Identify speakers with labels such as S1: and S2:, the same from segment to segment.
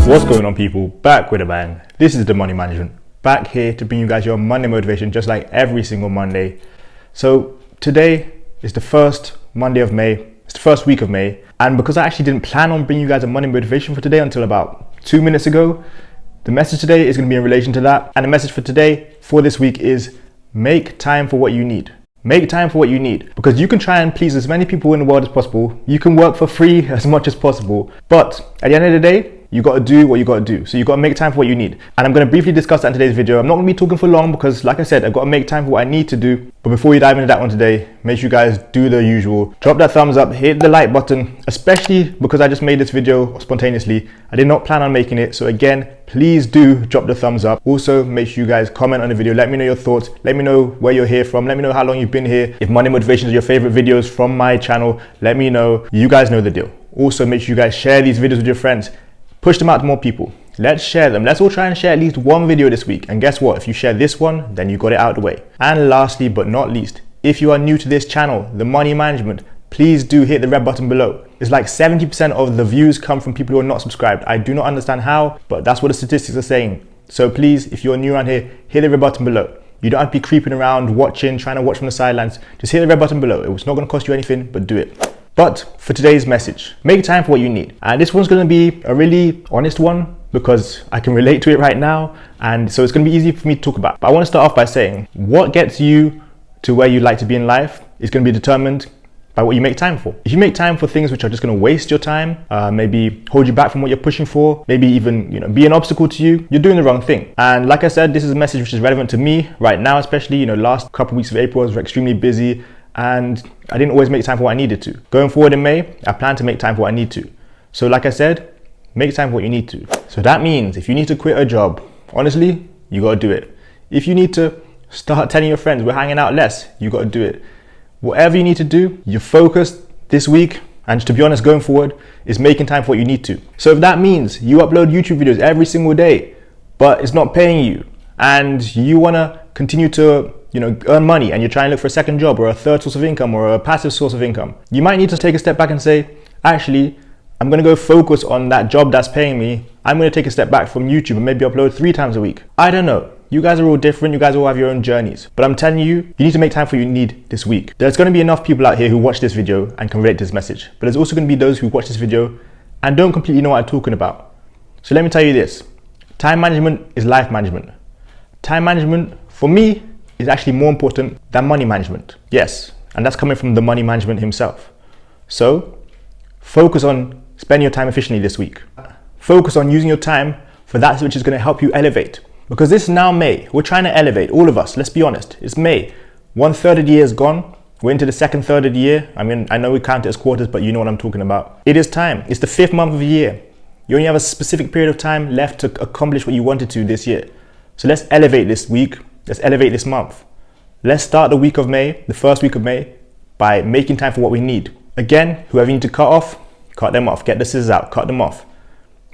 S1: What's going on, people? Back with a bang. This is the Money Management, back here to bring you guys your Monday motivation just like every single Monday. So today is the first Monday of May. It's the first week of May, and because I actually didn't plan on bringing you guys a Monday motivation for today until about 2 minutes ago, the message today is going to be in relation to that. And the message for today, for this week, is make time for what you need. Make time for what you need, because you can try and please as many people in the world as possible. You can work for free as much as possible, but at the end of the day, you got to do what you got to do. So you got to make time for what you need. And I'm going to briefly discuss that in today's video. I'm not going to be talking for long because, like I said, I've got to make time for what I need to do. But before we dive into that one today, make sure you guys do the usual. Drop that thumbs up, hit the like button, especially because I just made this video spontaneously. I did not plan on making it. So again, please do drop the thumbs up. Also, make sure you guys comment on the video. Let me know your thoughts. Let me know where you're here from. Let me know how long you've been here. If Monday Motivations are your favorite videos from my channel, let me know. You guys know the deal. Also, make sure you guys share these videos with your friends. Push them out to more people. Let's share them. Let's all try and share at least one video this week. And guess what? If you share this one, then you got it out of the way. And lastly, but not least, if you are new to this channel, the Money Management, please do hit the red button below. It's like 70% of the views come from people who are not subscribed. I do not understand how, but that's what the statistics are saying. So please, if you're new around here, hit the red button below. You don't have to be creeping around, watching, trying to watch from the sidelines. Just hit the red button below. It's not going to cost you anything, but do it. But for today's message, make time for what you need. And this one's going to be a really honest one because I can relate to it right now. And so it's going to be easy for me to talk about. But I want to start off by saying what gets you to where you'd like to be in life is going to be determined by what you make time for. If you make time for things which are just going to waste your time, maybe hold you back from what you're pushing for, maybe even be an obstacle to you, you're doing the wrong thing. And like I said, this is a message which is relevant to me right now, especially last couple of weeks of April I was extremely busy. And I didn't always make time for what I needed to. Going forward in May, I plan to make time for what I need to. So like I said, make time for what you need to. So that means if you need to quit a job, honestly, you got to do it. If you need to start telling your friends we're hanging out less, you got to do it. Whatever you need to do, your focus this week, and to be honest, going forward, is making time for what you need to. So if that means you upload YouTube videos every single day, but it's not paying you, and you want to continue to earn money, and you're trying to look for a second job or a third source of income or a passive source of income, you might need to take a step back and say, actually, I'm going to go focus on that job that's paying me. I'm going to take a step back from YouTube and maybe upload 3 times a week. I don't know. You guys are all different. You guys all have your own journeys. But I'm telling you, you need to make time for what you need this week. There's going to be enough people out here who watch this video and can relate to this message. But there's also going to be those who watch this video and don't completely know what I'm talking about. So let me tell you this. Time management is life management. Time management, for me, is actually more important than money management. Yes, and that's coming from the money management himself. So focus on spending your time efficiently this week. Focus on using your time for that which is going to help you elevate. Because this is now May. We're trying to elevate, all of us. Let's be honest. It's May. 1/3 of the year is gone. We're into the 2/3 of the year. I mean, I know we count it as quarters, but you know what I'm talking about. It is time. It's the 5th month of the year. You only have a specific period of time left to accomplish what you wanted to this year. So let's elevate this week. Let's elevate this month. Let's start the week of May, the first week of May, by making time for what we need. Again, whoever you need to cut off, cut them off. Get the scissors out, cut them off.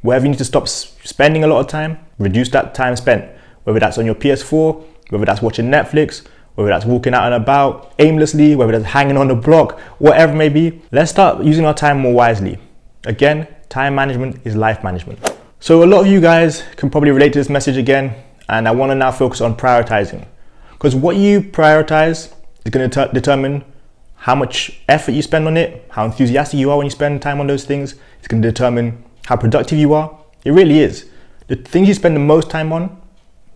S1: Wherever you need to stop spending a lot of time, reduce that time spent. Whether that's on your PS4, whether that's watching Netflix, whether that's walking out and about aimlessly, whether that's hanging on the block, whatever it may be. Let's start using our time more wisely. Again, time management is life management. So a lot of you guys can probably relate to this message again. And I want to now focus on prioritizing, because what you prioritize is going to determine how much effort you spend on it, how enthusiastic you are when you spend time on those things. It's going to determine how productive you are. It really is. The things you spend the most time on,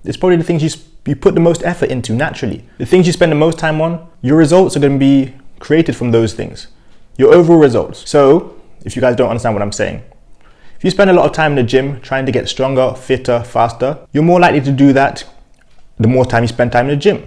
S1: it's probably the things you put the most effort into naturally. The things you spend the most time on, your results are going to be created from those things, your overall results. So if you guys don't understand what I'm saying, if you spend a lot of time in the gym trying to get stronger, fitter, faster, you're more likely to do that the more time you spend time in the gym.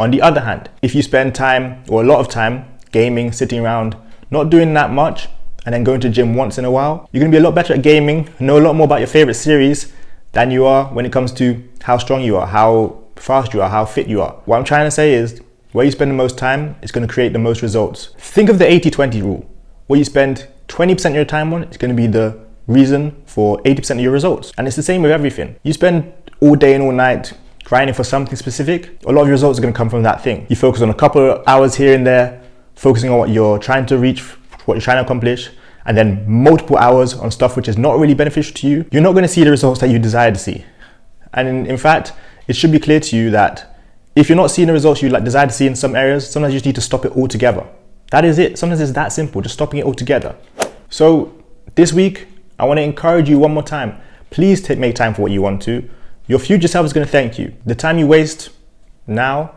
S1: On the other hand, if you spend time or a lot of time gaming, sitting around, not doing that much, and then going to the gym once in a while, you're going to be a lot better at gaming, know a lot more about your favorite series than you are when it comes to how strong you are, how fast you are, how fit you are. What I'm trying to say is, where you spend the most time is going to create the most results. Think of the 80-20 rule. What you spend 20% of your time on is going to be the reason for 80% of your results. And it's the same with everything. You spend all day and all night grinding for something specific, a lot of your results are going to come from that thing. You focus on a couple of hours here and there, focusing on what you're trying to reach, what you're trying to accomplish, and then multiple hours on stuff which is not really beneficial to you, you're not going to see the results that you desire to see. And in fact, it should be clear to you that if you're not seeing the results you desire to see in some areas, sometimes you just need to stop it altogether. That is it. Sometimes it's that simple, just stopping it altogether. So this week, I want to encourage you one more time. Please make time for what you want to. Your future self is going to thank you. The time you waste now,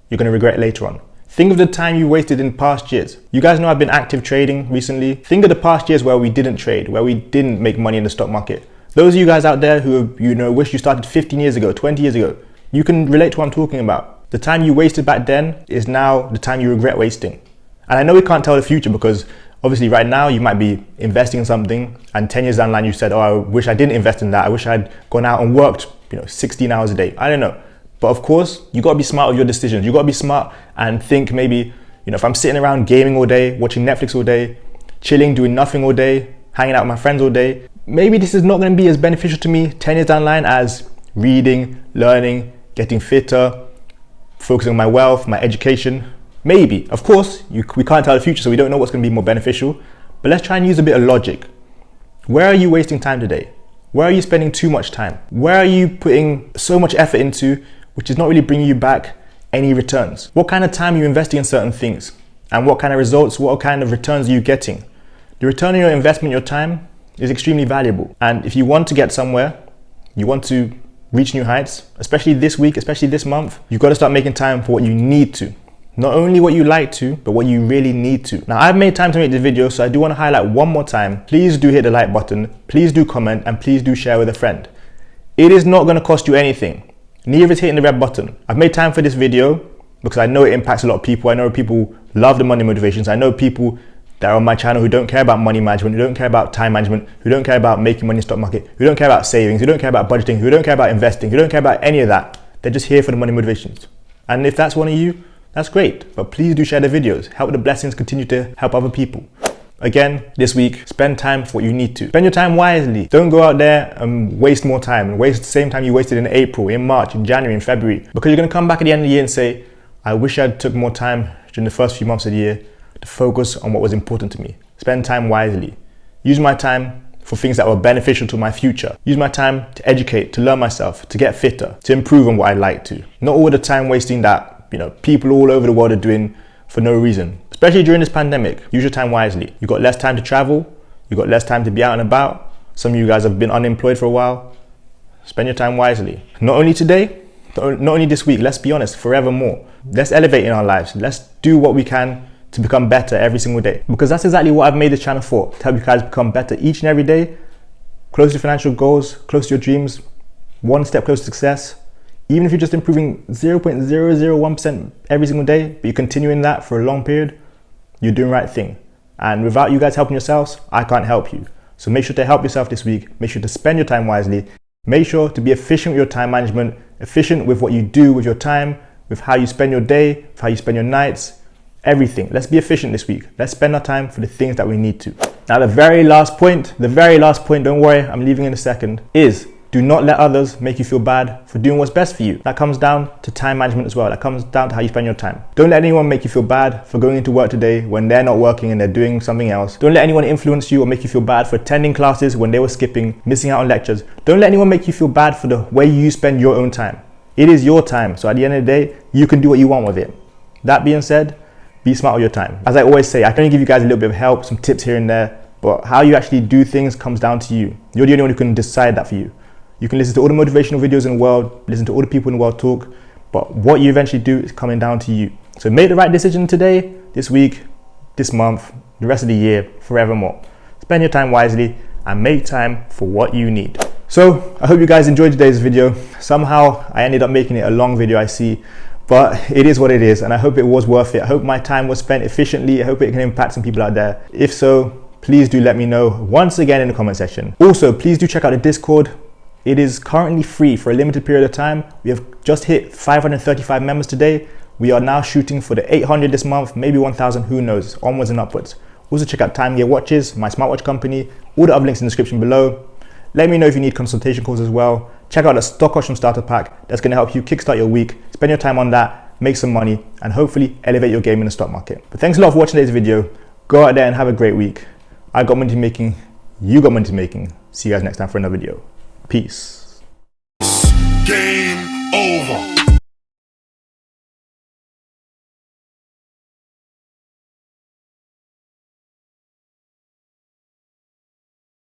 S1: you're going to regret later on. Think of the time you wasted in past years. You guys know I've been active trading recently. Think of the past years where we didn't trade, where we didn't make money in the stock market. Those of you guys out there who wish you started 15 years ago, 20 years ago, you can relate to what I'm talking about. The time you wasted back then is now the time you regret wasting. And I know we can't tell the future because obviously right now you might be investing in something and 10 years down the line you said, oh, I wish I didn't invest in that. I wish I'd gone out and worked 16 hours a day. I don't know. But of course, you got to be smart with your decisions. You got to be smart and think maybe, if I'm sitting around gaming all day, watching Netflix all day, chilling, doing nothing all day, hanging out with my friends all day, maybe this is not going to be as beneficial to me 10 years down the line as reading, learning, getting fitter, focusing on my wealth, my education. Maybe. Of course, we can't tell the future, so we don't know what's going to be more beneficial. But let's try and use a bit of logic. Where are you wasting time today? Where are you spending too much time? Where are you putting so much effort into which is not really bringing you back any returns? What kind of time are you investing in certain things? And what kind of results, what kind of returns are you getting? The return on your investment, your time, is extremely valuable. And if you want to get somewhere, you want to reach new heights, especially this week, especially this month, you've got to start making time for what you need to. Not only what you like to, but what you really need to. Now, I've made time to make this video, so I do want to highlight one more time. Please do hit the like button, please do comment, and please do share with a friend. It is not going to cost you anything. Neither is hitting the red button. I've made time for this video because I know it impacts a lot of people. I know people love the money motivations. I know people that are on my channel who don't care about money management, who don't care about time management, who don't care about making money in the stock market, who don't care about savings, who don't care about budgeting, who don't care about investing, who don't care about any of that. They're just here for the money motivations. And if that's one of you, that's great. But please do share the videos. Help the blessings continue to help other people. Again, this week, spend time for what you need to. Spend your time wisely. Don't go out there and waste more time and waste the same time you wasted in April, in March, in January, in February. Because you're going to come back at the end of the year and say, I wish I'd took more time during the first few months of the year to focus on what was important to me. Spend time wisely. Use my time for things that were beneficial to my future. Use my time to educate, to learn myself, to get fitter, to improve on what I like to. Not all the time wasting that people all over the world are doing for no reason. Especially during this pandemic, use your time wisely. You've got less time to travel, you've got less time to be out and about. Some of you guys have been unemployed for a while. Spend your time wisely. Not only today, not only this week, let's be honest, forevermore. Let's elevate in our lives. Let's do what we can to become better every single day. Because that's exactly what I've made this channel for, to help you guys become better each and every day, close to your financial goals, close to your dreams, one step closer to success. Even if you're just improving 0.001% every single day, but you're continuing that for a long period, you're doing the right thing. And without you guys helping yourselves, I can't help you. So make sure to help yourself this week. Make sure to spend your time wisely. Make sure to be efficient with your time management, efficient with what you do with your time, with how you spend your day, with how you spend your nights, everything. Let's be efficient this week. Let's spend our time for the things that we need to. Now, the very last point, don't worry, I'm leaving in a second, is do not let others make you feel bad for doing what's best for you. That comes down to time management as well. That comes down to how you spend your time. Don't let anyone make you feel bad for going into work today when they're not working and they're doing something else. Don't let anyone influence you or make you feel bad for attending classes when they were skipping, missing out on lectures. Don't let anyone make you feel bad for the way you spend your own time. It is your time, so at the end of the day, you can do what you want with it. That being said, be smart with your time. As I always say, I can only give you guys a little bit of help, some tips here and there, but how you actually do things comes down to you. You're the only one who can decide that for you. You can listen to all the motivational videos in the world, listen to all the people in the world talk, but what you eventually do is coming down to you. So make the right decision today, this week, this month, the rest of the year, forevermore. Spend your time wisely and make time for what you need. So I hope you guys enjoyed today's video. Somehow I ended up making it a long video, I see, but it is what it is, and I hope it was worth it. I hope my time was spent efficiently. I hope it can impact some people out there. If so, please do let me know once again in the comment section. Also, please do check out the Discord. It is currently free for a limited period of time. We have just hit 535 members today. We are now shooting for the 800 this month, maybe 1,000, who knows, onwards and upwards. Also check out Time Gear Watches, my smartwatch company, all the other links in the description below. Let me know if you need consultation calls as well. Check out the stock option starter pack. That's gonna help you kickstart your week. Spend your time on that, make some money, and hopefully elevate your game in the stock market. But thanks a lot for watching today's video. Go out there and have a great week. I got money to making, you got money to making. See you guys next time for another video. Peace.
S2: Game over.